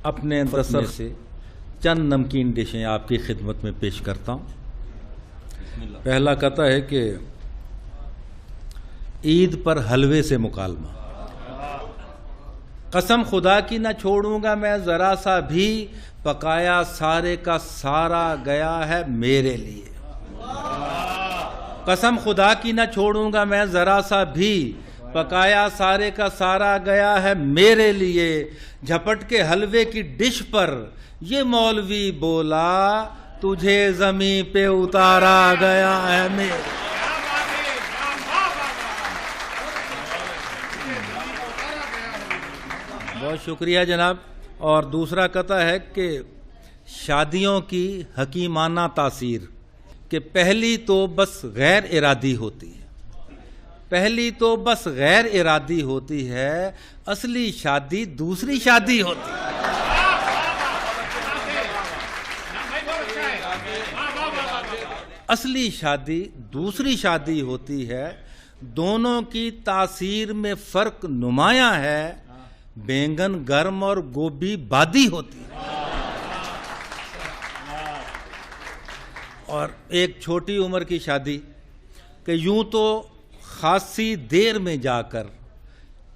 अपने दस्तरखान से चंद नमकीन डिशें आपकी खिदमत में पेश करता हूँ। पहला कहता है कि ईद पर हलवे से मुकालमा। कसम खुदा की न छोड़ूंगा मैं जरा सा भी, पकाया सारे का सारा गया है मेरे लिए। कसम खुदा की न छोड़ूंगा मैं जरा सा भी, पकाया सारे का सारा गया है मेरे लिए। झपट के हलवे की डिश पर ये मौलवी बोला, तुझे जमीन पे उतारा गया है मेरे। बहुत शुक्रिया जनाब। और दूसरा कहता है कि शादियों की हकीमाना तासीर, कि पहली तो बस गैर इरादी होती है, पहली तो बस गैर इरादी होती है, असली शादी दूसरी शादी होती है। असली शादी दूसरी शादी होती है, दोनों की तासीर में फर्क नुमाया है, बैंगन गर्म और गोभी बादी होती है। और एक छोटी उम्र की शादी कि यूं तो खासी देर में जाकर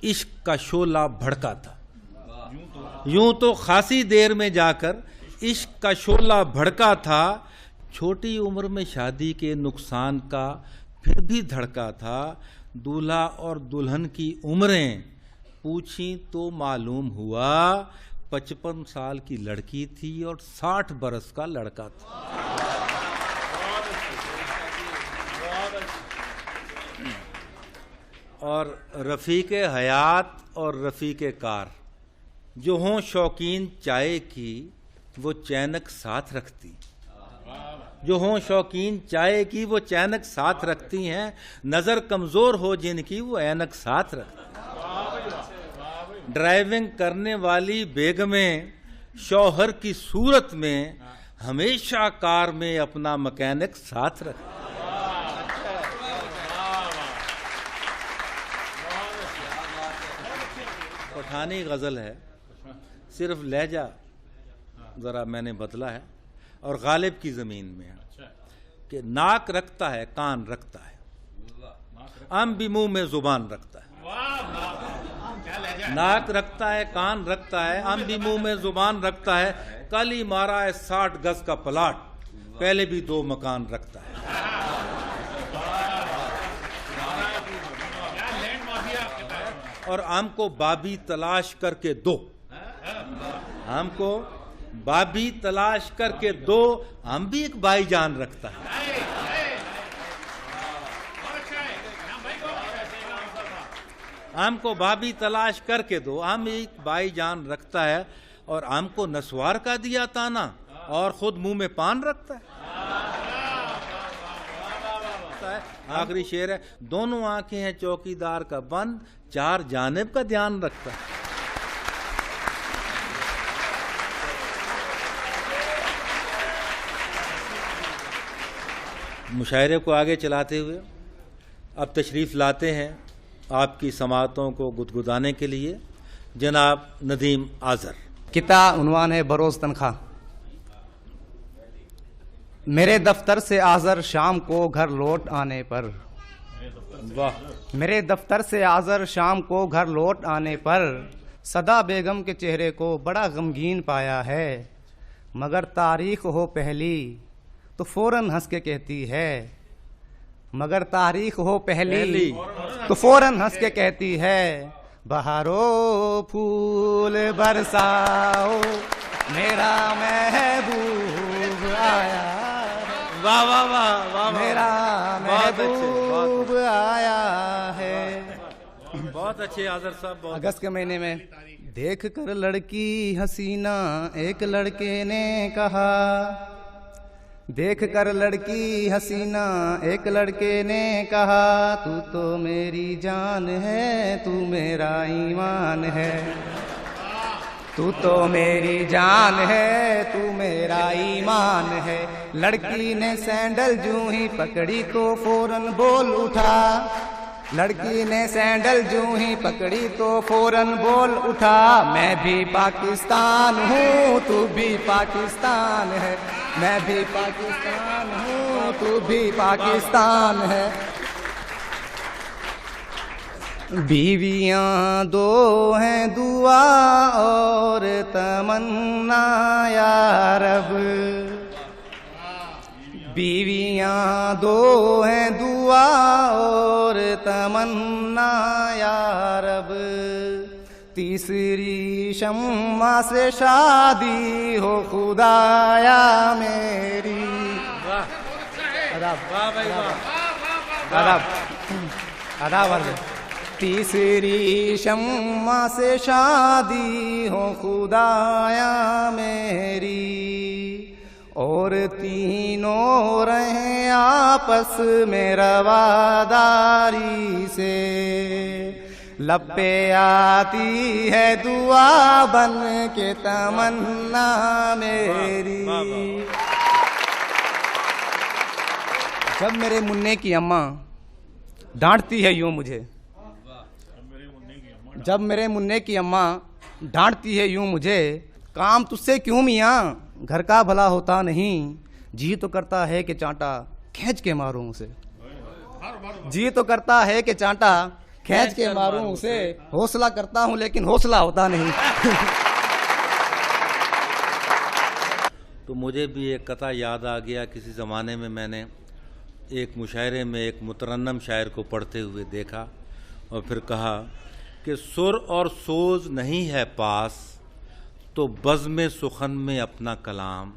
इश्क का शोला भड़का था, यूं तो खासी देर में जाकर इश्क का शोला भड़का था, छोटी उम्र में शादी के नुकसान का फिर भी धड़का था। दूल्हा और दुल्हन की उम्रें पूछी तो मालूम हुआ, 55 साल की लड़की थी और 60 बरस का लड़का था। और रफ़ीक़े हयात और रफ़ीक़े कार जो हों शौकीन चाय की, वो चैनक साथ रखती, जो हों शौकीन चाय की वो चैनक साथ रखती हैं, नज़र कमज़ोर हो जिनकी वो ऐनक साथ रखती। ड्राइविंग करने वाली बेगमें शौहर की सूरत में हमेशा कार में अपना मैकेनिक साथ रखती। पठानी गज़ल है, सिर्फ लहजा ज़रा मैंने बदला है और गालिब की ज़मीन में है कि नाक रखता है कान रखता है, आम भी मुंह में ज़ुबान रखता है। नाक रखता है कान रखता है, आम भी मुंह में ज़ुबान रखता है, कल ही मारा है 60 गज का प्लाट, पहले भी 2 मकान रखता है। और हमको बाबी तलाश करके दो, हमको बाबी तलाश करके दो, हम भी एक भाईजान रखता है। हमको बाबी तलाश करके दो, हम एक भाईजान रखता है। और हमको नस्वार का दिया ताना और खुद मुंह में पान रखता है। आखिरी शेर है, दोनों आंखें हैं चौकीदार का बंद, 4 जानिब का ध्यान रखता है। मुशायरे को आगे चलाते हुए अब तशरीफ़ लाते हैं आपकी समातों को गुदगुदाने के लिए जनाब नदीम आज़र। किताब उन्वान है बरोज़ तनख्वाह। मेरे दफ्तर से आज़र शाम को घर लौट आने पर, वाह, मेरे दफ्तर से आज़र शाम को घर लौट आने पर, सदा बेगम के चेहरे को बड़ा गमगीन पाया है। मगर तारीख हो पहली तो फौरन हंस के कहती है, मगर तारीख हो पहली तो फौरन हंस के कहती है, बहारो फूल बरसाओ मेरा महबूब आया। वाह वाह वाह वाह, मेरा महबूब आया है। बहुत अच्छे आज़र साहब। अगस्त के महीने में देख कर लड़की हसीना एक लड़के ने कहा, देख कर लड़की हसीना एक लड़के ने कहा, तू तो मेरी जान है तू मेरा ईमान है, तू तो मेरी जान है तू मेरा ईमान है। लड़की ने सैंडल जूं ही पकड़ी तो फौरन बोल उठा, लड़की ने सैंडल जूं ही पकड़ी तो फौरन बोल उठा, मैं भी पाकिस्तान हूँ तू भी पाकिस्तान है, मैं भी पाकिस्तान हूँ तू भी पाकिस्तान है। बीवियाँ दो हैं दुआ और तमन्ना या रब, बीवियाँ दो हैं दुआ और तमन्ना या रब, तीसरी शम्मा से शादी हो खुदाया मेरी। अदाब तीसरी शम्मा से शादी हो खुदाया मेरी, और तीनों रहें आपस में रवादारी से, लब पे आती है दुआ बन के तमन्ना मेरी। जब मेरे मुन्ने की अम्मा डांटती है यूं मुझे, जब मेरे मुन्ने की अम्मा डांटती है यूं मुझे, काम तुझसे क्यों मियाँ घर का भला होता नहीं, जी तो करता है कि चांटा खींच के मारूं उसे, जी तो करता है कि चांटा खींच के मारूं उसे, हौसला करता हूं लेकिन हौसला होता नहीं। तो मुझे भी एक कथा याद आ गया। किसी ज़माने में मैंने एक मुशायरे में एक मुतरन्नम शायर को पढ़ते हुए देखा और फिर कहा कि सुर और सोज नहीं है पास तो बज़्म सुखन में अपना कलाम,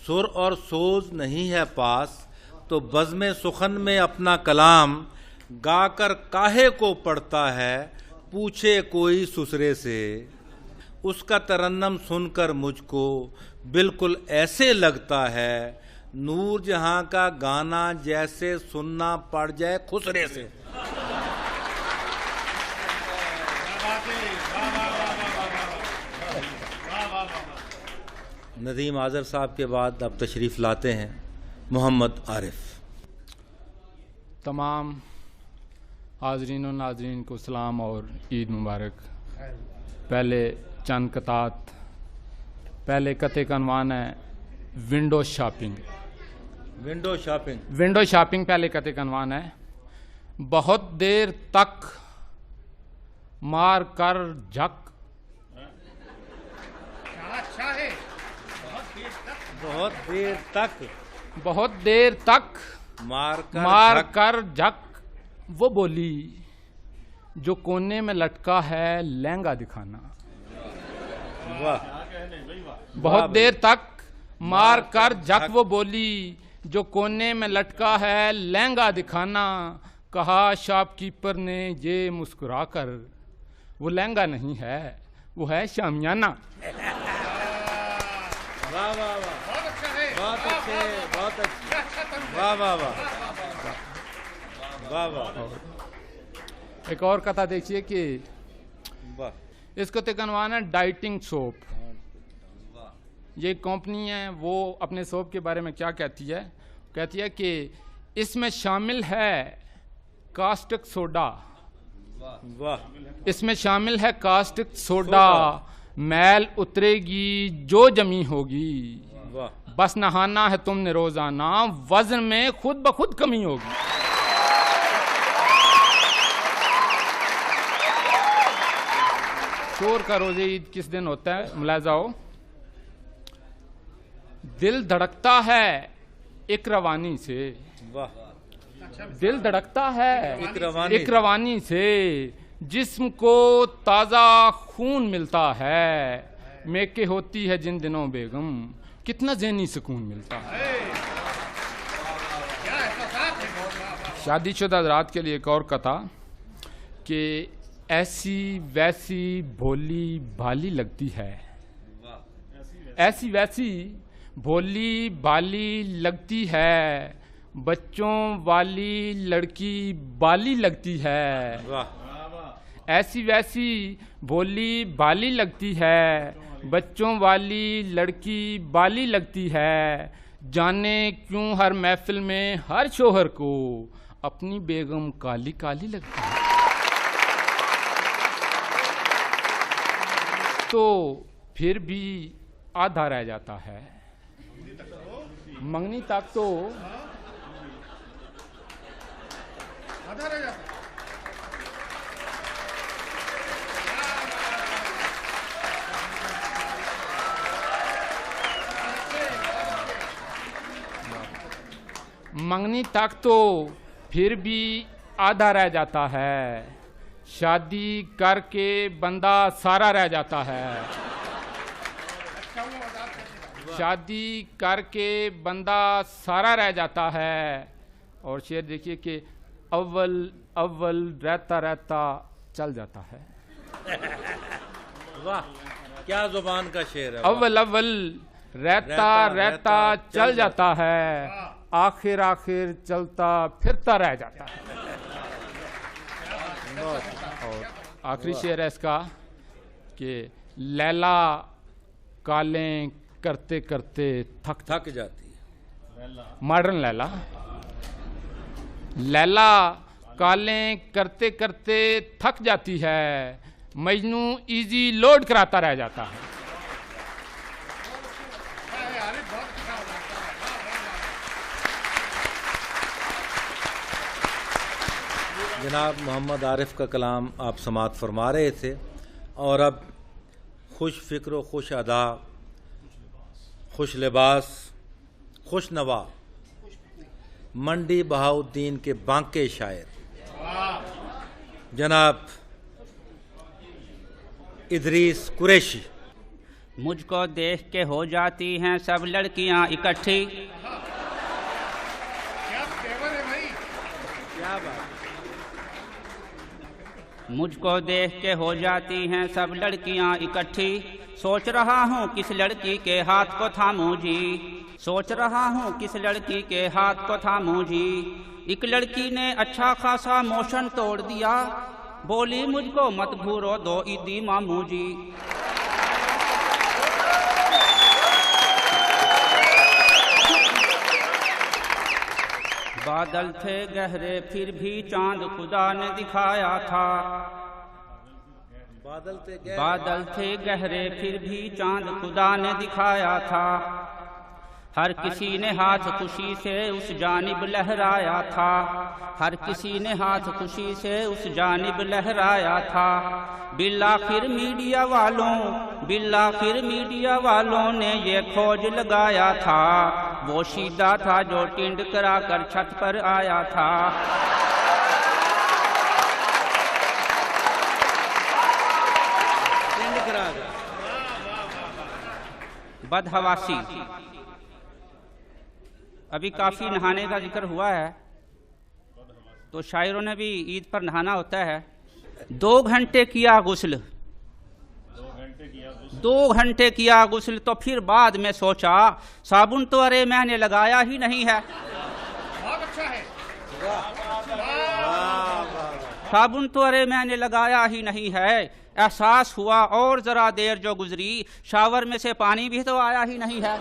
सुर और सोज नहीं है पास तो बज़्म सुखन में अपना कलाम, गाकर काहे को पढ़ता है पूछे कोई सुसरे से, उसका तरन्नम सुनकर मुझको बिल्कुल ऐसे लगता है नूर जहां का गाना जैसे सुनना पड़ जाए खुसरे से। नदीम आज़र साहब के बाद अब तशरीफ़ लाते हैं मोहम्मद आरिफ। तमाम हाज़रीन और नाज़रीन को सलाम और ईद मुबारक। पहले चंद कतात, पहले कते का अनवान है window shopping. Window shopping, window shopping पहले कते का अनवान है। बहुत देर तक मार कर झक, बहुत देर तक मार कर झक, वो बोली जो कोने में लटका है लहंगा दिखाना। वाह। बहुत देर तक मार कर झक, वो बोली जो कोने में लटका है लहंगा दिखाना। कहा शॉपकीपर ने ये मुस्कुरा कर, वो लहंगा नहीं है वो है शामियाना। वाह वाह वाह, बहुत अच्छे, बहुत अच्छे, वाह वाह वाह वाह वाह। एक और कथा देखिए कि इसको तिकनवान है डाइटिंग सोप। ये कंपनी है, वो अपने सोप के बारे में क्या कहती है? कहती है कि इसमें शामिल है कास्टिक सोडा, वाह, इसमें शामिल है कास्टिक सोडा, मैल उतरेगी जो जमी होगी, बस नहाना है तुमने रोजाना, वजन में खुद ब खुद कमी होगी। चोर का रोजे ईद किस दिन होता है? मुलाजा हो। दिल धड़कता है एक रवानी से, दिल धड़कता है एक रवानी से, जिस्म को ताज़ा खून मिलता है, मेके होती है जिन दिनों बेगम, कितना ज़हनी सुकून मिलता है। शादीशुदा हज़रात के लिए एक और कथा कि ऐसी वैसी भोली भाली लगती है, ऐसी वैसी भोली भाली लगती है, बच्चों वाली लड़की बाली लगती है। ऐसी वैसी भोली भाली लगती है, बच्चों वाली लड़की बाली लगती है, जाने क्यों हर महफिल में हर शोहर को अपनी बेगम काली काली लगती है, तो फिर भी आधा रह जाता है। मंगनी तक तो आधा रह जाता है। मंगनी तक तो फिर भी आधा रह जाता है, शादी करके बंदा सारा रह जाता है। शादी करके बंदा सारा रह जाता है। और शेर देखिए कि अव्वल अव्वल रहता रहता चल जाता है। वाह, क्या जुबान का शेर है। अव्वल अव्वल रहता रहता चल जाता है, आखिर आखिर चलता फिरता रह जाता है। और आखिरी शेर है इसका कि लैला कालें करते करते थक जाती है। मॉडर्न लैला, लैला कालें करते करते थक जाती है, मजनू इजी लोड कराता रह जाता है। जनाब मोहम्मद आरिफ का कलाम आप समाअत फरमा रहे थे, और अब खुश फिक्र खुश अदा, खुश लिबास, खुश नवा मंडी बहाउद्दीन के बांके शायर जनाब इदरीस कुरैशी। मुझको देख के हो जाती हैं सब लड़कियां इकट्ठी। क्या बात। मुझको देख के हो जाती हैं सब लड़कियां इकट्ठी। सोच रहा हूँ किस लड़की के हाथ को थामूं जी, सोच रहा हूँ किस लड़की के हाथ को थामूं जी। एक लड़की ने अच्छा खासा मोशन तोड़ दिया, बोली मुझको मत घूरो दो ईदी मामू जी। बादल थे गहरे फिर भी चांद खुदा ने दिखाया था। बादल थे गहरे फिर भी चांद खुदा ने दिखाया था। हर किसी ने हाथ खुशी से उस जानिब लहराया था। हर किसी ने हाथ खुशी से उस जानिब लहराया था। बिलाखिर मीडिया वालों ने ये खोज लगाया था। वो शीदा था जो टिंड कराकर छत पर आया था। बदहवासी, अभी काफी नहाने का जिक्र हुआ है, तो शायरों ने भी ईद पर नहाना होता है। 2 घंटे किया गुस्ल, 2 घंटे किया गुस्ल, तो फिर बाद में सोचा साबुन तो अरे मैंने लगाया ही नहीं है। बहुत अच्छा है। साबुन तो अरे मैंने लगाया ही नहीं है। एहसास हुआ और जरा देर जो गुजरी, शावर में से पानी भी तो आया ही नहीं है।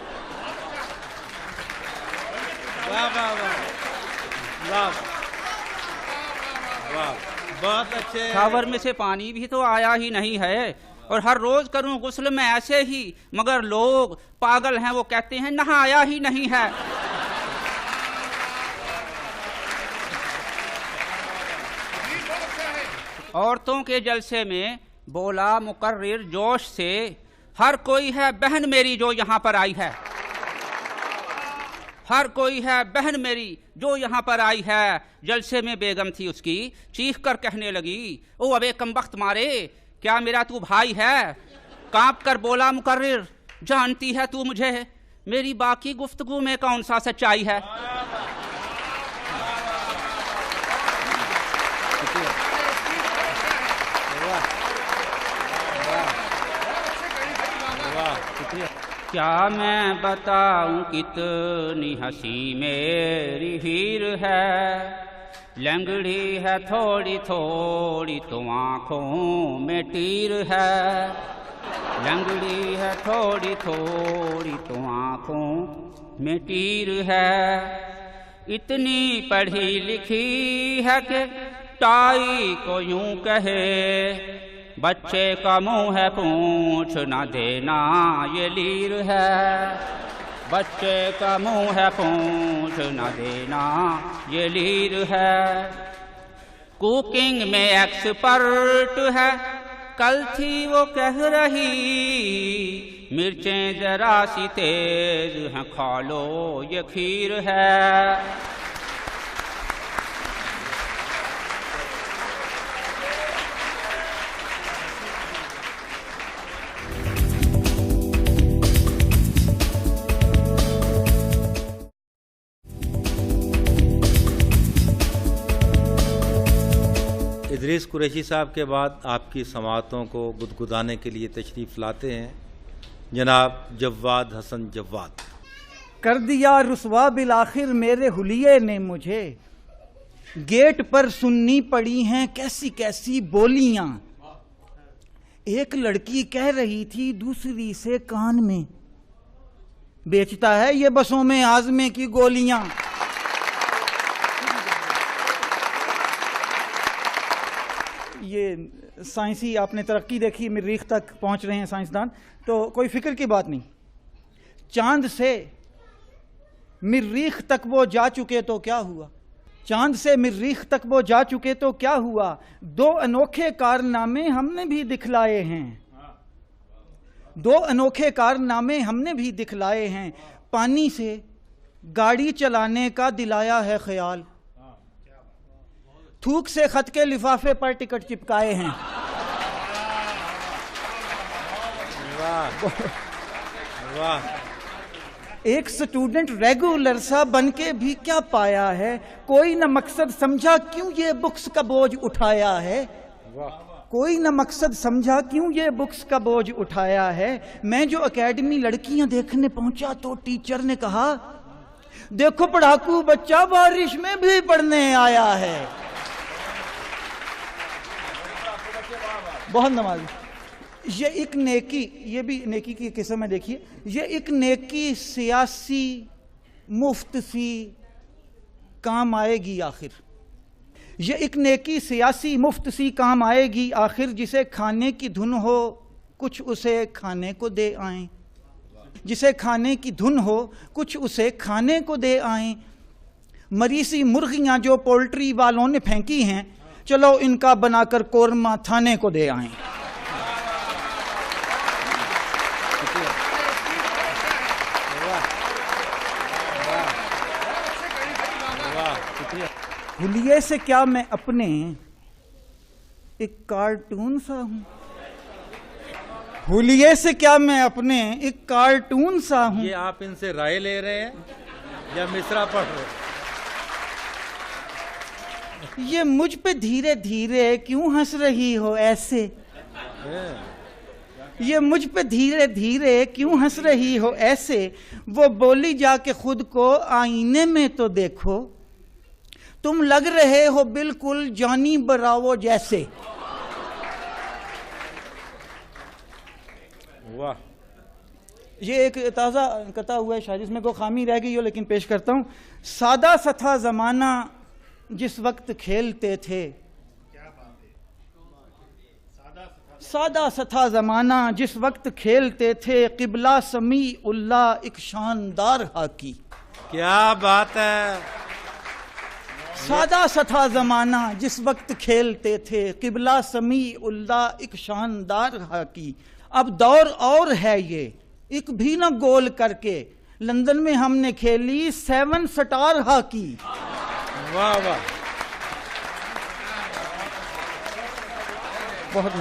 वाह वाह वाह वाह, बहुत अच्छे। शावर में से पानी भी तो आया ही नहीं है। और हर रोज करूं गुस्ल में ऐसे ही, मगर लोग पागल हैं, वो कहते हैं नहाया ही नहीं है। औरतों के जलसे में बोला मुकर्रिर जोश से, हर कोई है बहन मेरी जो यहाँ पर आई है। हर कोई है बहन मेरी जो यहाँ पर आई है। जलसे में बेगम थी उसकी, चीख कर कहने लगी, ओ अबे कमबख्त मारे, क्या मेरा तू भाई है? कांप कर बोला मुकर्रिर, जानती है तू मुझे, मेरी बाकी गुफ्तगू में कौन सा सच्चाई है? क्या मैं बताऊं कितनी हंसी मेरी हीर है। लंगड़ी है थोड़ी थोड़ी तो आँखों में तीर है। लंगड़ी है थोड़ी थोड़ी तो आँखों में तीर है। इतनी पढ़ी लिखी है कि टाई को यूं कहे, बच्चे का मुंह है पूछ न देना ये लीर है, बच्चे का मुंह है पूछ न देना ये लीर है। कुकिंग में एक्सपर्ट है, कल थी वो कह रही, मिर्चें जरा सी तेज हैं खा लो ये खीर है। इदरीस कुरैशी साहब के बाद आपकी समाअतों को गुदगुदाने के लिए तशरीफ़ लाते हैं जनाब जव्वाद हसन जव्वाद। कर दिया रुसवा बिल आखिर मेरे हुलिये ने मुझे, गेट पर सुननी पड़ी हैं कैसी कैसी बोलियां। एक लड़की कह रही थी दूसरी से कान में, बेचता है ये बसों में आज़मे की गोलियां। ये साइंसी आपने तरक्की देखी, मरीख तक पहुंच रहे हैं साइंसदान, तो कोई फिक्र की बात नहीं। चांद से मरीख तक वो जा चुके तो क्या हुआ, चांद से मरीख तक वो जा चुके तो क्या हुआ। दो अनोखे कारनामे हमने भी दिखलाए हैं, दो अनोखे कारनामे हमने भी दिखलाए हैं। पानी से गाड़ी चलाने का दिलाया है ख्याल, थूक से खत के लिफाफे पर टिकट चिपकाए हैं। वाह वाह। एक स्टूडेंट रेगुलर सा बन के भी क्या पाया है, कोई न मकसद समझा क्यों ये बुक्स का बोझ उठाया है, कोई न मकसद समझा क्यों ये बुक्स का बोझ उठाया है। मैं जो एकेडमी लड़कियां देखने पहुंचा तो टीचर ने कहा, देखो पढ़ाकू बच्चा बारिश में भी पढ़ने आया है। बहुत नमाज़ी। ये एक नेकी, ये भी नेकी की किस्म है। देखिए, ये एक नेकी सियासी मुफ्त सी काम आएगी आखिर, ये एक नेकी सियासी मुफ्त सी काम आएगी आखिर। जिसे खाने की धुन हो कुछ उसे खाने को दे आएं, जिसे खाने की धुन हो कुछ उसे खाने को दे आएं। मरी सी मुर्गियां जो पोल्ट्री वालों ने फेंकी हैं, चलो इनका बनाकर कोरमा थाने को दे आएं। हुलिये से क्या मैं अपने एक कार्टून सा हूं, हुलिये से क्या मैं अपने एक कार्टून सा हूं। ये आप इनसे राय ले रहे हैं या मिसरा पढ़ रहे हैं? ये मुझ पे धीरे धीरे क्यों हंस रही हो ऐसे, ये मुझ पे धीरे धीरे क्यों हंस रही हो ऐसे। वो बोली जाके खुद को आईने में तो देखो, तुम लग रहे हो बिल्कुल जॉनी ब्रावो जैसे। वाह। ये एक ताज़ा कता हुआ है शायद इसमें कोई खामी रह गई हो, लेकिन पेश करता हूं। सादा सा था जमाना जिस वक्त खेलते थे, सादा सा था जमाना जिस वक्त खेलते थे। किबला समी उल्लाह एक शानदार हाकी। क्या बात है। सादा सा था जमाना जिस वक्त खेलते थे, किबला समी उल्लाह एक शानदार हाकी। अब दौर और है ये, एक भी ना गोल करके लंदन में हमने खेली 7 स्टार हाकी। वाह वाह। बहुत